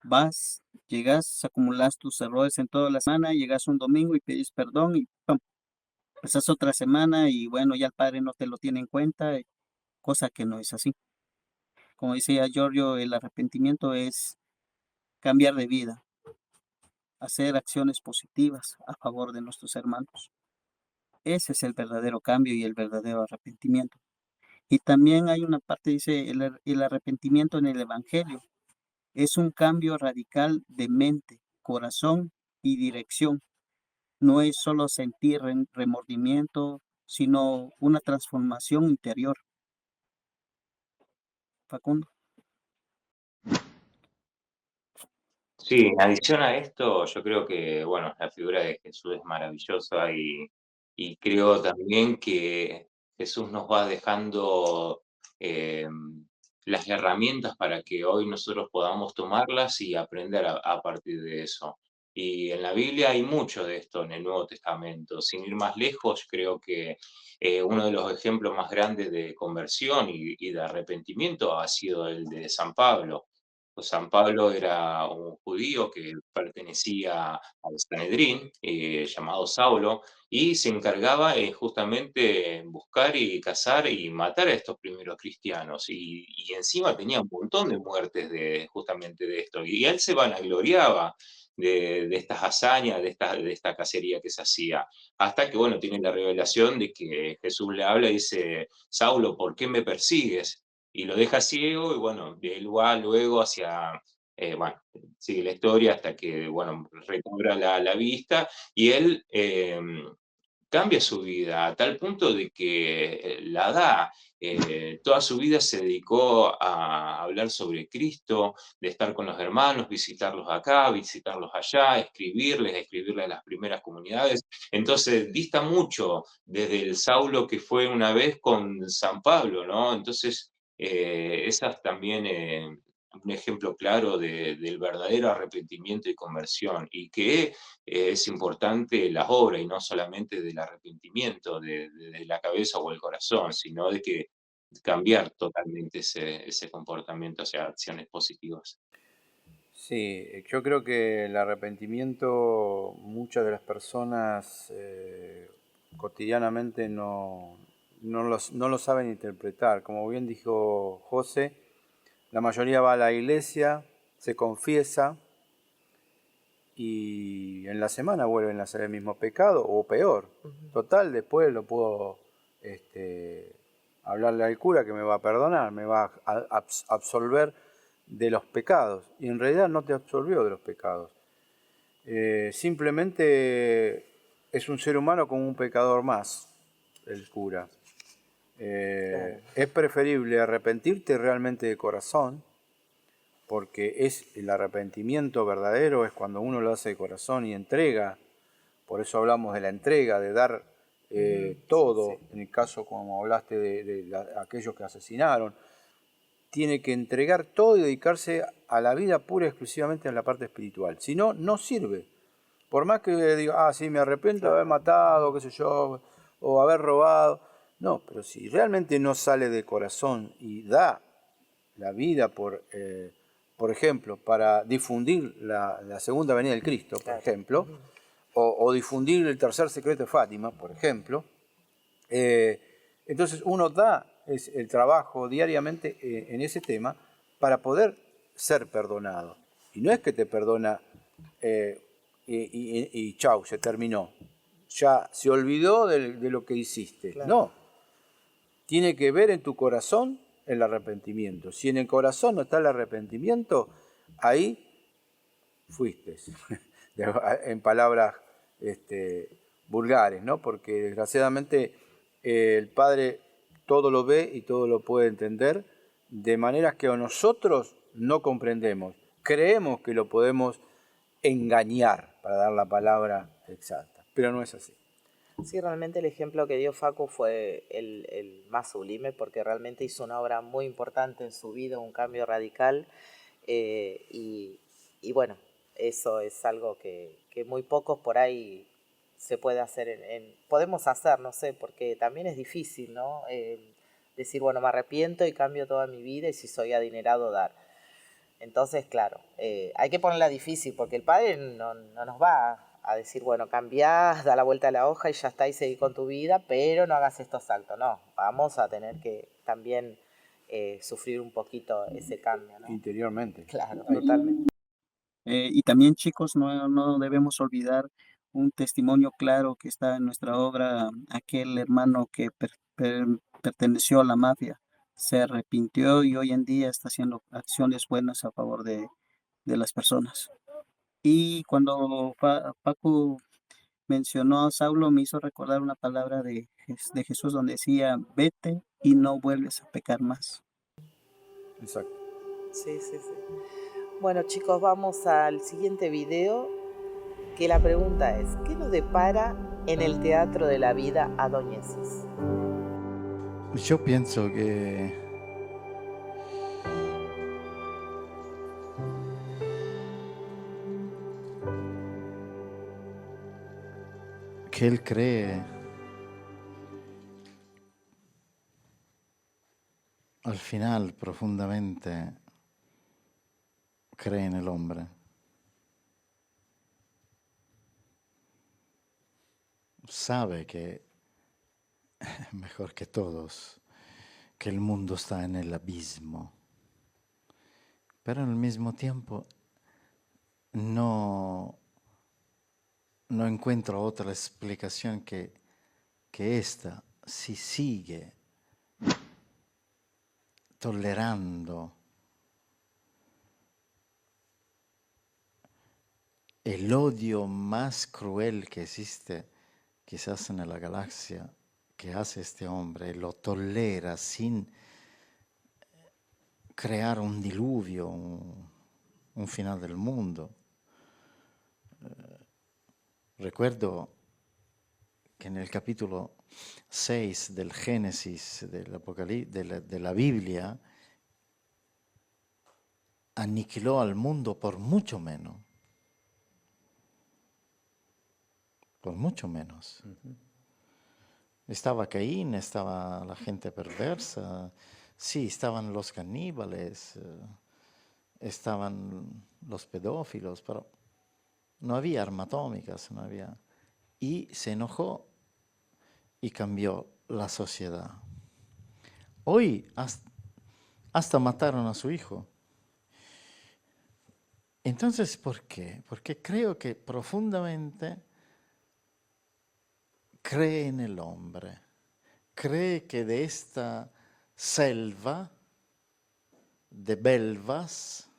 vas, llegas, acumulas tus errores en toda la semana, llegas un domingo y pedís perdón y ¡pum! Pasas otra semana y bueno, ya el Padre no te lo tiene en cuenta, cosa que no es así. Como decía Giorgio, el arrepentimiento es cambiar de vida, hacer acciones positivas a favor de nuestros hermanos. Ese es el verdadero cambio y el verdadero arrepentimiento. Y también hay una parte, dice, el arrepentimiento en el Evangelio es un cambio radical de mente, corazón y dirección. no es solo sentir remordimiento, sino una transformación interior. Facundo. Sí, en adición a esto, yo creo que, bueno, la figura de Jesús es maravillosa y creo también que Jesús nos va dejando eh, las herramientas para que hoy nosotros podamos tomarlas y aprender a partir de eso. Y en la Biblia hay mucho de esto en el Nuevo Testamento. Sin ir más lejos, creo que uno de los ejemplos más grandes de conversión y de arrepentimiento ha sido el de San Pablo. Pues San Pablo era un judío que pertenecía al Sanedrín, llamado Saulo, y se encargaba justamente buscar y cazar y matar a estos primeros cristianos. Y encima tenía un montón de muertes justamente de esto. Y él se vanagloriaba de estas hazañas, de esta cacería que se hacía. Hasta que, bueno, tiene la revelación de que Jesús le habla y dice, Saulo, ¿por qué me persigues? Y lo deja ciego y bueno, de él va luego hacia, bueno, sigue la historia hasta que, bueno, recobra la vista y él cambia su vida a tal punto de que la da. Toda su vida se dedicó a hablar sobre Cristo, de estar con los hermanos, visitarlos acá, visitarlos allá, escribirles a las primeras comunidades. Entonces, dista mucho desde el Saulo que fue una vez con San Pablo, ¿no? Entonces, esas también un ejemplo claro del verdadero arrepentimiento y conversión, y que es importante la obra y no solamente del arrepentimiento de la cabeza o el corazón, sino de que cambiar totalmente ese comportamiento hacia acciones positivas. Sí, yo creo que el arrepentimiento muchas de las personas cotidianamente no lo saben interpretar. Como bien dijo José, la mayoría va a la iglesia, se confiesa y en la semana vuelven a hacer el mismo pecado o peor. Total, después lo puedo hablarle al cura que me va a perdonar, me va a absolver de los pecados. Y en realidad no te absolvió de los pecados. Simplemente es un ser humano como un pecador más, el cura. Claro. Es preferible arrepentirte realmente de corazón, porque es el arrepentimiento verdadero, es cuando uno lo hace de corazón y entrega. Por eso hablamos de la entrega, de dar todo. Sí. En el caso, como hablaste de aquellos que asesinaron, tiene que entregar todo y dedicarse a la vida pura y exclusivamente en la parte espiritual. Si no, no sirve. Por más que diga, sí, me arrepiento de haber matado, qué sé yo, o haber robado. No, pero si realmente no sale de corazón y da la vida por ejemplo, para difundir la segunda venida del Cristo, por ejemplo, o difundir el tercer secreto de Fátima, por ejemplo, entonces uno da el trabajo diariamente en ese tema para poder ser perdonado. Y no es que te perdona y chau, se terminó. Ya se olvidó de lo que hiciste. Claro. No. Tiene que ver en tu corazón el arrepentimiento. Si en el corazón no está el arrepentimiento, ahí fuiste. En palabras vulgares, ¿no? Porque desgraciadamente el Padre todo lo ve y todo lo puede entender, de maneras que nosotros no comprendemos. Creemos que lo podemos engañar, para dar la palabra exacta, pero no es así. Sí, realmente el ejemplo que dio Facu fue el más sublime porque realmente hizo una obra muy importante en su vida, un cambio radical y bueno, eso es algo que muy pocos por ahí se puede hacer, podemos hacer, no sé, porque también es difícil, ¿no? Decir, bueno, me arrepiento y cambio toda mi vida y si soy adinerado, dar. Entonces, claro, hay que ponerla difícil porque el padre no nos va a decir, bueno, cambiás, da la vuelta a la hoja y ya está y seguí con tu vida, pero no hagas estos saltos. No, vamos a tener que también sufrir un poquito ese cambio, ¿no? Interiormente. Claro, totalmente. Y también, chicos, no debemos olvidar un testimonio claro que está en nuestra obra, aquel hermano que perteneció a la mafia, se arrepintió y hoy en día está haciendo acciones buenas a favor de las personas. Y cuando Paco mencionó a Saulo me hizo recordar una palabra de Jesús donde decía, vete y no vuelves a pecar más. Exacto. Sí, sí, sí. Bueno, chicos, vamos al siguiente video, que la pregunta es, ¿qué nos depara en el teatro de la vida a Doñesis? Yo pienso que él cree al final profundamente, cree en el hombre. Sabe que, mejor que todos, que el mundo está en el abismo, pero al mismo tiempo no encuentro otra explicación que esta. Si sigue tolerando el odio más cruel que existe quizás en la galaxia, que hace este hombre, lo tolera sin crear un diluvio, un final del mundo. Recuerdo que en el capítulo 6 del Génesis, del Apocalipsis, de la Biblia, aniquiló al mundo por mucho menos. Por mucho menos. Estaba Caín, estaba la gente perversa, sí, estaban los caníbales, estaban los pedófilos, pero no había armas atómicas, no había. Y se enojó y cambió la sociedad. Hoy hasta mataron a su hijo. Entonces, ¿por qué? Porque creo que profundamente cree en el hombre, cree que de esta selva de belvas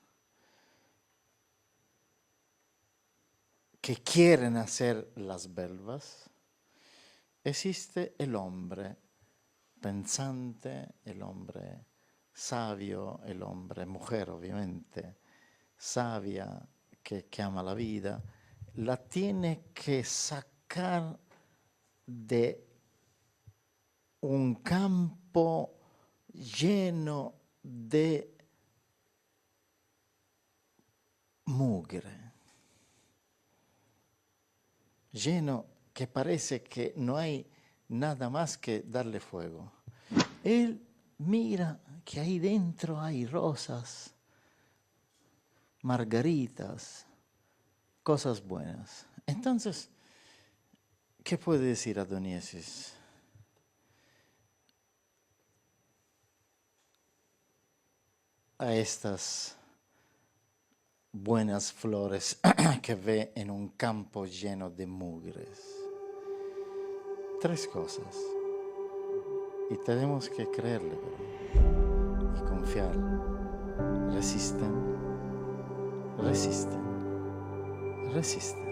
que quieren hacer las belvas, existe el hombre pensante, el hombre sabio, el hombre mujer obviamente, sabia, que ama la vida, la tiene que sacar de un campo lleno de mugre, lleno que parece que no hay nada más que darle fuego. Él mira que ahí dentro hay rosas, margaritas, cosas buenas. Entonces, ¿qué puede decir Adoniesis? A estas buenas flores que ve en un campo lleno de mugres. Tres cosas. Y tenemos que creerle y confiar. Resisten, resisten, resisten.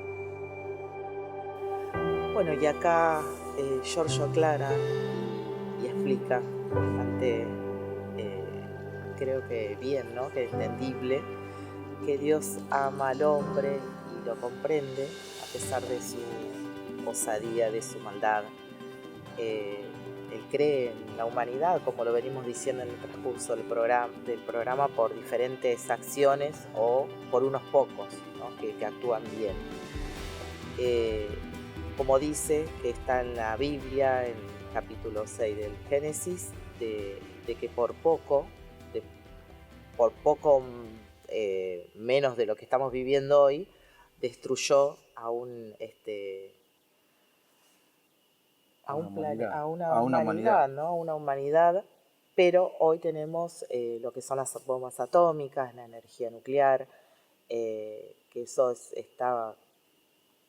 Bueno, y acá Giorgio aclara y explica bastante, creo que bien, ¿no? Que entendible, que Dios ama al hombre y lo comprende a pesar de su osadía, de su maldad. Él cree en la humanidad, como lo venimos diciendo en el transcurso del programa, por diferentes acciones o por unos pocos, ¿no? que actúan bien. Como dice que está en la Biblia, en el capítulo 6 del Génesis, de que por poco menos de lo que estamos viviendo hoy, destruyó a una humanidad, ¿no? Una humanidad, pero hoy tenemos lo que son las bombas atómicas, la energía nuclear, que eso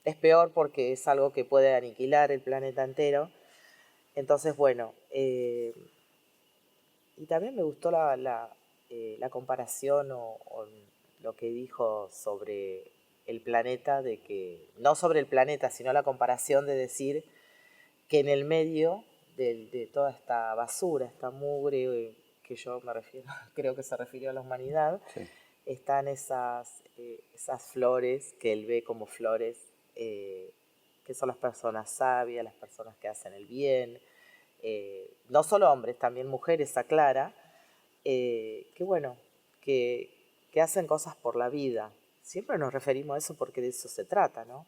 es peor porque es algo que puede aniquilar el planeta entero. Entonces, bueno, y también me gustó la comparación o lo que dijo sobre el planeta, de que, no sobre el planeta, sino la comparación de decir que en el medio de toda esta basura, esta mugre, que yo me refiero, creo que se refirió a la humanidad, Sí. están esas flores que él ve como flores, que son las personas sabias, las personas que hacen el bien, no solo hombres, también mujeres, aclara, que bueno, que hacen cosas por la vida. Siempre nos referimos a eso porque de eso se trata, ¿no?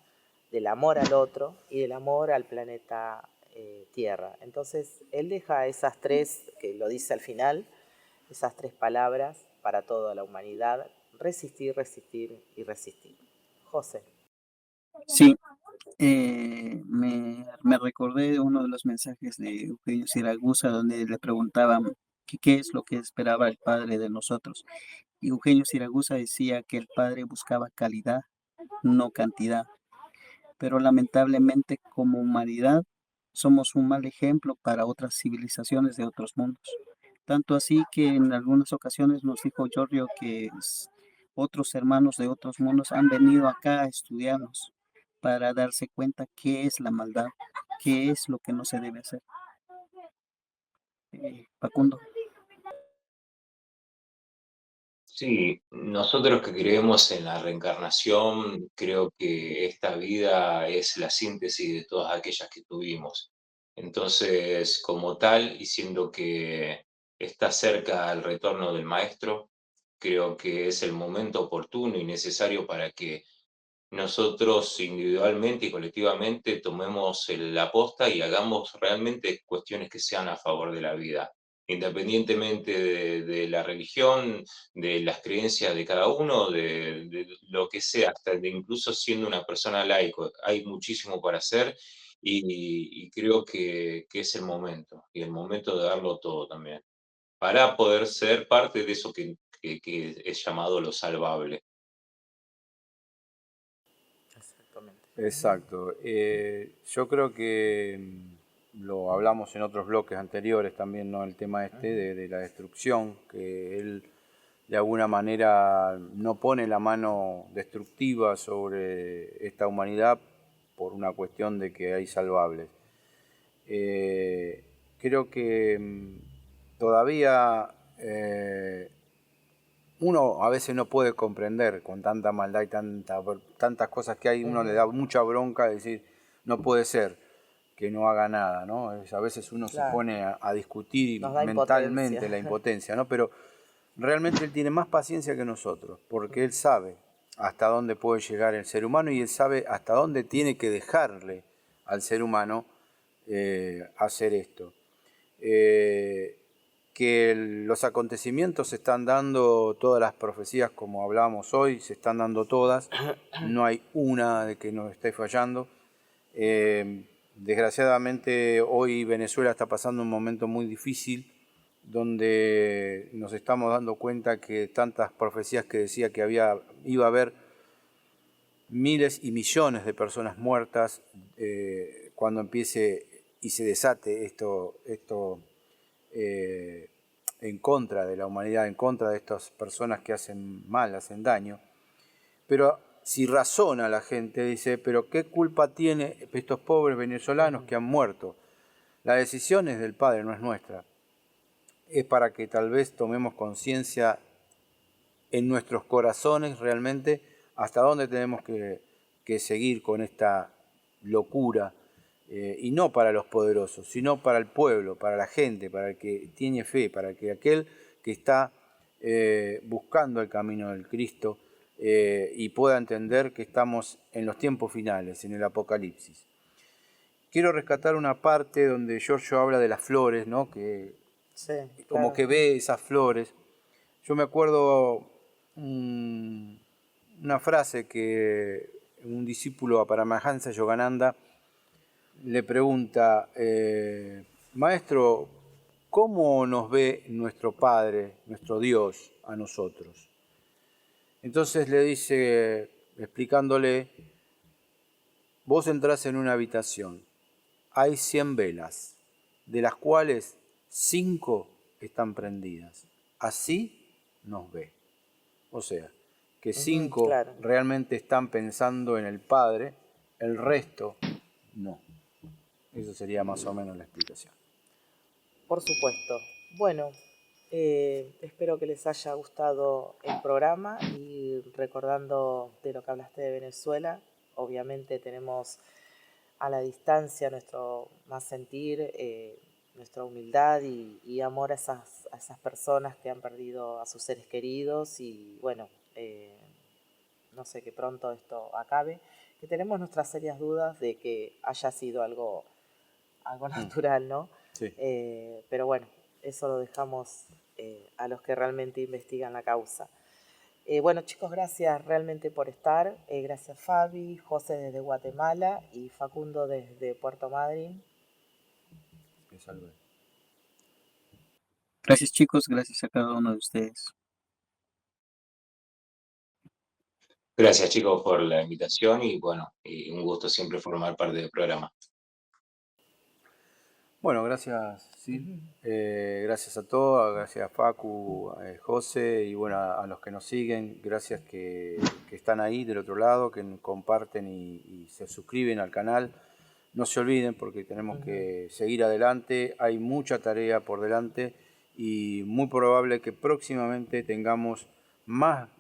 Del amor al otro y del amor al planeta Tierra. Entonces, él deja esas tres, que lo dice al final, esas tres palabras para toda la humanidad: resistir, resistir y resistir. José. Sí, me recordé de uno de los mensajes de Eugenio Siragusa donde le preguntaban que qué es lo que esperaba el Padre de nosotros. Y Eugenio Siragusa decía que el Padre buscaba calidad, no cantidad. Pero lamentablemente como humanidad somos un mal ejemplo para otras civilizaciones de otros mundos. Tanto así que en algunas ocasiones nos dijo Giorgio que otros hermanos de otros mundos han venido acá a estudiarnos para darse cuenta qué es la maldad, qué es lo que no se debe hacer. Facundo. Sí, nosotros que creemos en la reencarnación, creo que esta vida es la síntesis de todas aquellas que tuvimos. Entonces, como tal, y siendo que está cerca el retorno del maestro, creo que es el momento oportuno y necesario para que nosotros individualmente y colectivamente tomemos la posta y hagamos realmente cuestiones que sean a favor de la vida, independientemente de la religión, de las creencias de cada uno, de lo que sea, hasta de incluso siendo una persona laico. Hay muchísimo para hacer y creo que es el momento, y el momento de darlo todo también, para poder ser parte de eso que es llamado lo salvable. Exactamente. Exacto. Yo creo que lo hablamos en otros bloques anteriores también, ¿no? El tema de la destrucción, que él de alguna manera no pone la mano destructiva sobre esta humanidad por una cuestión de que hay salvables. Creo que todavía uno a veces no puede comprender con tanta maldad y tantas cosas que hay, uno le da mucha bronca de decir, no puede ser que no haga nada, ¿no? A veces uno se pone a discutir Nos da mentalmente impotencia. la impotencia, ¿no? Pero realmente él tiene más paciencia que nosotros, porque él sabe hasta dónde puede llegar el ser humano y él sabe hasta dónde tiene que dejarle al ser humano hacer esto. Que los acontecimientos se están dando, todas las profecías como hablábamos hoy, se están dando todas, no hay una de que nos esté fallando. Desgraciadamente hoy Venezuela está pasando un momento muy difícil donde nos estamos dando cuenta que tantas profecías que decía que iba a haber miles y millones de personas muertas cuando empiece y se desate esto en contra de la humanidad, en contra de estas personas que hacen mal, hacen daño. Pero si razona la gente, dice, pero ¿qué culpa tienen estos pobres venezolanos que han muerto? La decisión es del Padre, no es nuestra. Es para que tal vez tomemos conciencia en nuestros corazones realmente hasta dónde tenemos que seguir con esta locura, y no para los poderosos, sino para el pueblo, para la gente, para el que tiene fe, para que aquel que está buscando el camino del Cristo y pueda entender que estamos en los tiempos finales, en el Apocalipsis. Quiero rescatar una parte donde Giorgio habla de las flores, ¿no? Que Sí, como claro. que ve esas flores. Yo me acuerdo una frase que un discípulo a Paramahansa Yogananda le pregunta, maestro, ¿cómo nos ve nuestro Padre, nuestro Dios, a nosotros? Entonces le dice, explicándole, vos entrás en una habitación, hay 100 velas, de las cuales 5 están prendidas. Así nos ve. O sea, que 5 claro. realmente están pensando en el Padre, el resto no. Eso sería más o menos la explicación. Por supuesto. Bueno, espero que les haya gustado el programa y recordando de lo que hablaste de Venezuela, obviamente tenemos a la distancia nuestro más sentir, nuestra humildad y amor a esas personas que han perdido a sus seres queridos y bueno, no sé, que pronto esto acabe, que tenemos nuestras serias dudas de que haya sido algo natural, ¿no? Sí. Pero bueno, eso lo dejamos a los que realmente investigan la causa. Bueno, chicos, gracias realmente por estar. Gracias Fabi, José desde Guatemala y Facundo desde Puerto Madryn. Gracias chicos, gracias a cada uno de ustedes. Gracias chicos por la invitación y bueno, y un gusto siempre formar parte del programa. Bueno, gracias, Sid. Gracias a todos, gracias a Facu, a José y bueno, a los que nos siguen, gracias que están ahí del otro lado, que comparten y se suscriben al canal. No se olviden porque tenemos que seguir adelante, hay mucha tarea por delante y muy probable que próximamente tengamos más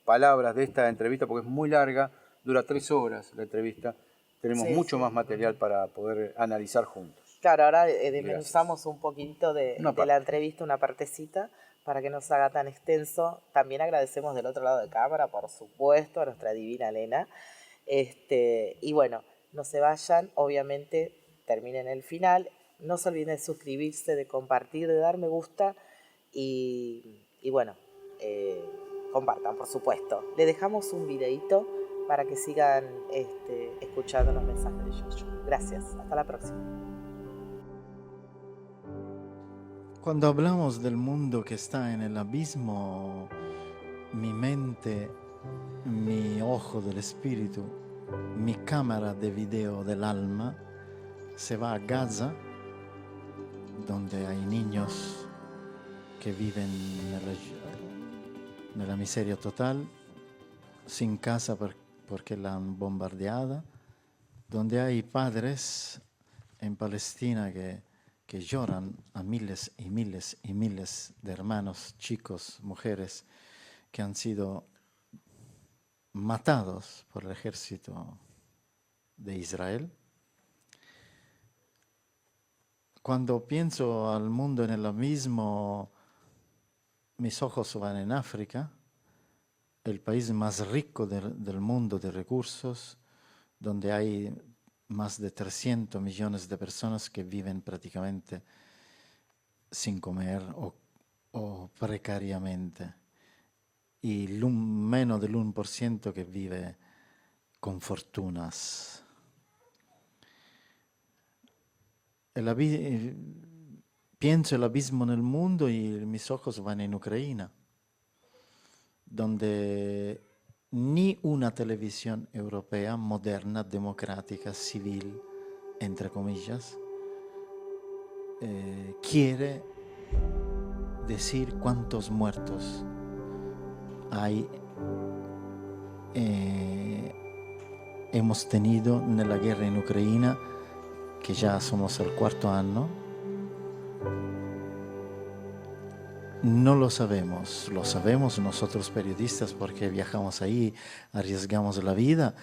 palabras de esta entrevista porque es muy larga, dura 3 horas la entrevista. Tenemos mucho más material para poder analizar juntos. Claro, ahora desmenuzamos un poquito de la entrevista, una partecita, para que no se haga tan extenso. También agradecemos del otro lado de cámara, por supuesto, a nuestra divina Elena. Y bueno, no se vayan, obviamente terminen el final. No se olviden de suscribirse, de compartir, de dar me gusta y bueno, compartan, por supuesto. Le dejamos un videito para que sigan escuchando los mensajes de Joshua. Gracias, hasta la próxima. Cuando hablamos del mundo que está en el abismo, mi mente, mi ojo del espíritu, mi cámara de video del alma se va a Gaza, donde hay niños que viven en la miseria total, sin casa porque la han bombardeada, donde hay padres en Palestina que lloran a miles y miles y miles de hermanos, chicos, mujeres, que han sido matados por el ejército de Israel. Cuando pienso al mundo en el abismo, mis ojos van en África, el país más rico del mundo de recursos, donde hay más de 300 millones de personas que viven prácticamente sin comer o precariamente, y menos del 1% que vive con fortunas. Pienso el abismo en el mundo y mis ojos van en Ucrania, donde ni una televisión europea moderna, democrática, civil, entre comillas, quiere decir cuántos muertos hay, hemos tenido en la guerra en Ucrania, que ya somos el 4º año. No lo sabemos nosotros periodistas porque viajamos ahí, arriesgamos la vida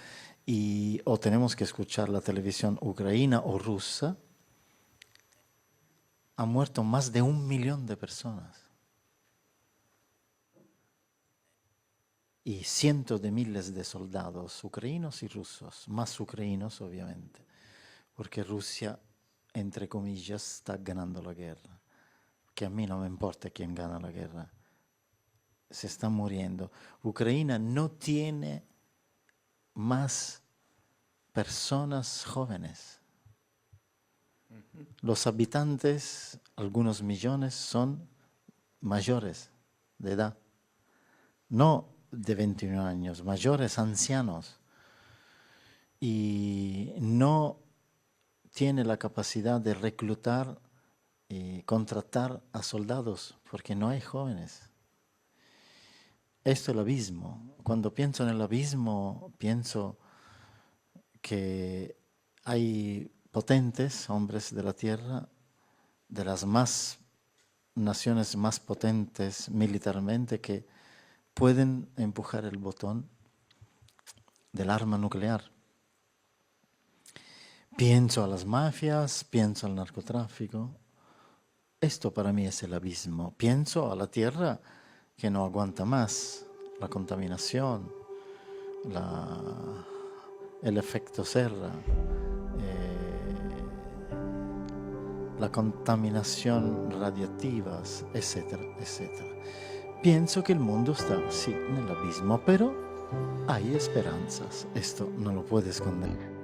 o tenemos que escuchar la televisión ucraniana o rusa. Han muerto más de 1 millón de personas y cientos de miles de soldados ucranianos y rusos, más ucranianos obviamente, porque Rusia, entre comillas, está ganando la guerra. Que a mí no me importa quién gana la guerra, se están muriendo. Ucrania no tiene más personas jóvenes. Los habitantes, algunos millones, son mayores de edad, no de 21 años, mayores, ancianos, y no tiene la capacidad de reclutar y contratar a soldados porque no hay jóvenes. Esto es el abismo. Cuando pienso en el abismo, pienso que hay potentes hombres de la tierra, de las naciones más potentes militarmente, que pueden empujar el botón del arma nuclear. Pienso a las mafias, pienso al narcotráfico. Esto para mí es el abismo. Pienso a la tierra que no aguanta más, la contaminación, el efecto serra, la contaminación radiactiva, etcétera, etcétera. Pienso que el mundo está, sí, en el abismo, pero hay esperanzas. Esto no lo puedo esconder.